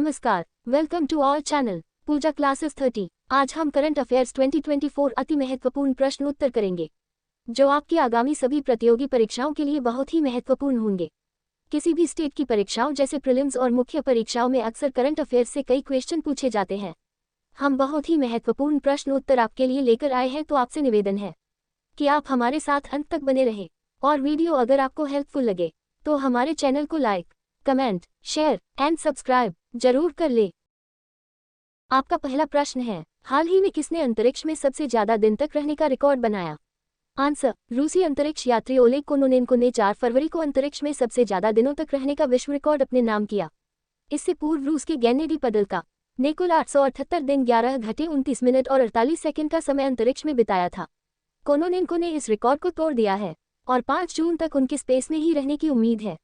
नमस्कार, welcome to our channel Pooja classes 30। आज हम करंट अफेयर्स 2024 अति महत्वपूर्ण प्रश्न उत्तर करेंगे जो आपकी आगामी सभी प्रतियोगी परीक्षाओं के लिए बहुत ही महत्वपूर्ण होंगे। किसी भी स्टेट की परीक्षाओं जैसे प्रीलिम्स और मुख्य परीक्षाओं में अक्सर करंट अफेयर्स से कई क्वेश्चन पूछे जाते हैं। हम बहुत ही महत्वपूर्ण प्रश्न उत्तर आपके लिए लेकर आए हैं, तो आपसे निवेदन है कि आप हमारे साथ अंत तक बने रहें और वीडियो अगर आपको हेल्पफुल लगे तो हमारे चैनल को like, comment, share and subscribe जरूर कर ले। आपका पहला प्रश्न है, हाल ही में किसने अंतरिक्ष में सबसे ज्यादा दिन तक रहने का रिकॉर्ड बनाया? आंसर, रूसी अंतरिक्ष यात्री ओलेग कोनोनेन्को ने 4 फरवरी को अंतरिक्ष में सबसे ज्यादा दिनों तक रहने का विश्व रिकॉर्ड अपने नाम किया। इससे पूर्व रूस के गेनेडी पदल्का ने कुल 878 दिन 11 घंटे 29 मिनट और 48 सेकंड का समय अंतरिक्ष में बिताया था। कोनोनेन्को ने इस रिकॉर्ड को तोड़ दिया है और 5 जून तक उनके स्पेस में ही रहने की उम्मीद है।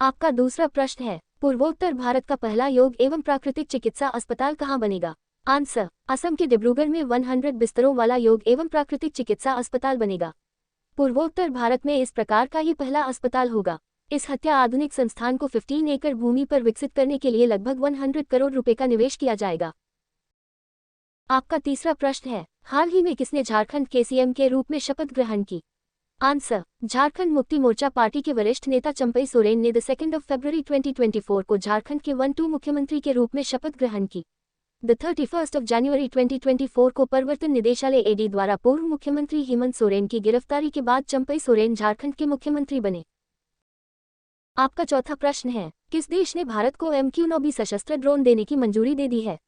आपका दूसरा प्रश्न है, पूर्वोत्तर भारत का पहला योग एवं प्राकृतिक चिकित्सा अस्पताल कहाँ बनेगा? आंसर, असम के डिब्रूगढ़ में 100 बिस्तरों वाला योग एवं प्राकृतिक चिकित्सा अस्पताल बनेगा। पूर्वोत्तर भारत में इस प्रकार का ही पहला अस्पताल होगा। इस हत्या आधुनिक संस्थान को 15 एकड़ भूमि पर विकसित करने के लिए लगभग 100 करोड़ रुपए का निवेश किया जाएगा। आपका तीसरा प्रश्न है, हाल ही में किसने झारखंड के सीएम के रूप में शपथ ग्रहण की? आंसर, झारखंड मुक्ति मोर्चा पार्टी के वरिष्ठ नेता चंपई सोरेन ने 2 फरवरी 2024 को झारखंड के 1-2 मुख्यमंत्री के रूप में शपथ ग्रहण की। 31 जनवरी 2024 को प्रवर्तन निदेशालय ईडी द्वारा पूर्व मुख्यमंत्री हेमंत सोरेन की गिरफ्तारी के बाद चंपई सोरेन झारखंड के मुख्यमंत्री बने। आपका चौथा प्रश्न है, किस देश ने भारत को MQ-9B सशस्त्र ड्रोन देने की मंजूरी दे दी है?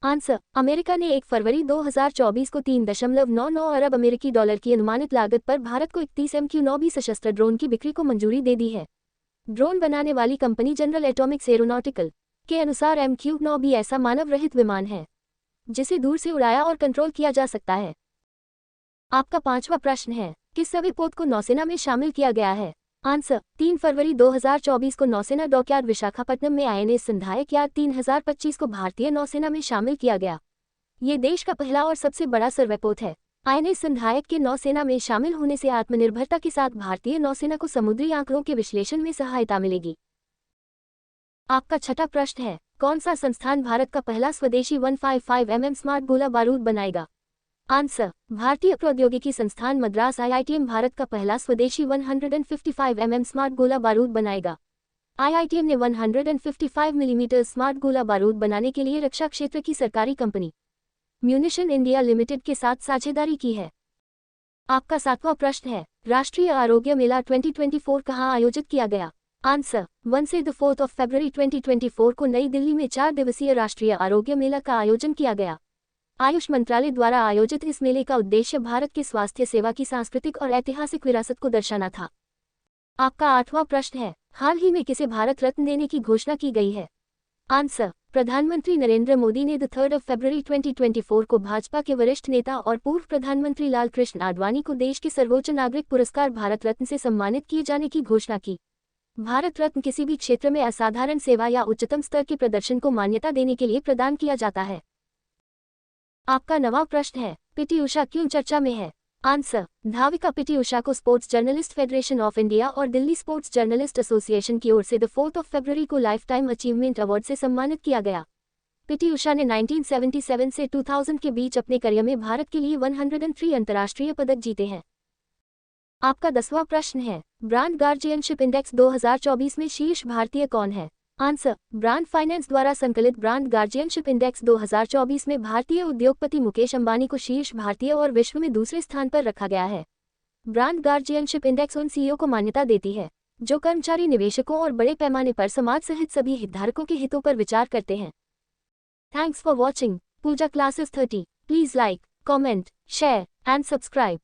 आंसर, अमेरिका ने 1 फरवरी 2024 को 3.99 अरब अमेरिकी डॉलर की अनुमानित लागत पर भारत को 31 MQ-9B सशस्त्र ड्रोन की बिक्री को मंजूरी दे दी है। ड्रोन बनाने वाली कंपनी जनरल एटॉमिक्स एरोनॉटिकल के अनुसार MQ-9B ऐसा मानव रहित विमान है जिसे दूर से उड़ाया और कंट्रोल किया जा सकता है। आपका पांचवा प्रश्न है, किस सभी पोत को नौसेना में शामिल किया गया है? आंसर, 3 फरवरी 2024 को नौसेना डॉकयार्ड विशाखापट्टनम में INS संधायक यार्ड 3025 को भारतीय नौसेना में शामिल किया गया। ये देश का पहला और सबसे बड़ा सर्वैपोत है। INS संधायक के नौसेना में शामिल होने से आत्मनिर्भरता के साथ भारतीय नौसेना को समुद्री आंकड़ों के विश्लेषण में सहायता मिलेगी। आपका छठा प्रश्न है, कौन सा संस्थान भारत का पहला स्वदेशी 155 mm स्मार्ट गोला बारूद बनाएगा? आंसर, भारतीय प्रौद्योगिकी संस्थान मद्रास IITM भारत का पहला स्वदेशी 155 mm स्मार्ट गोला बारूद बनाएगा। IITM ने 155 मिलीमीटर स्मार्ट गोला बारूद बनाने के लिए रक्षा क्षेत्र की सरकारी कंपनी म्यूनिशन इंडिया लिमिटेड के साथ साझेदारी की है। आपका सातवां प्रश्न है, राष्ट्रीय आरोग्य मेला 2024 कहाँ आयोजित किया गया? आंसर, 1 से 4 फरवरी 2024 को नई दिल्ली में 4 दिवसीय राष्ट्रीय आरोग्य मेला का आयोजन किया गया। आयुष मंत्रालय द्वारा आयोजित इस मेले का उद्देश्य भारत के स्वास्थ्य सेवा की सांस्कृतिक और ऐतिहासिक विरासत को दर्शाना था। आपका आठवां प्रश्न है, हाल ही में किसे भारत रत्न देने की घोषणा की गई है? आंसर, प्रधानमंत्री नरेंद्र मोदी ने 3 फरवरी 2024 को भाजपा के वरिष्ठ नेता और पूर्व प्रधानमंत्री लाल कृष्ण आडवाणी को देश के सर्वोच्च नागरिक पुरस्कार भारत रत्न से सम्मानित किए जाने की घोषणा की। भारत रत्न किसी भी क्षेत्र में असाधारण सेवा या उच्चतम स्तर के प्रदर्शन को मान्यता देने के लिए प्रदान किया जाता है। आपका 9वां प्रश्न है, पीटी उषा क्यों चर्चा में है? आंसर, धाविका पीटी उषा को sports journalist federation of India और दिल्ली स्पोर्ट्स जर्नलिस्ट एसोसिएशन की ओर से 4 फरवरी को लाइफ टाइम अचीवमेंट अवार्ड से सम्मानित किया गया। पीटी उषा ने 1977 से 2000 के बीच अपने करियर में भारत के लिए 103 अंतर्राष्ट्रीय पदक जीते हैं। आपका 10वां प्रश्न है, ब्रांड गार्जियनशिप इंडेक्स 2024 में शीर्ष भारतीय कौन है? आंसर, ब्रांड फाइनेंस द्वारा संकलित ब्रांड गार्जियनशिप इंडेक्स 2024 में भारतीय उद्योगपति मुकेश अंबानी को शीर्ष भारतीय और विश्व में दूसरे स्थान पर रखा गया है। ब्रांड गार्जियनशिप इंडेक्स उन CEO को मान्यता देती है जो कर्मचारी, निवेशकों और बड़े पैमाने पर समाज सहित सभी हितधारकों के हितों पर विचार करते हैं। Thanks for watching Pooja classes 30। Please like, comment, share and subscribe.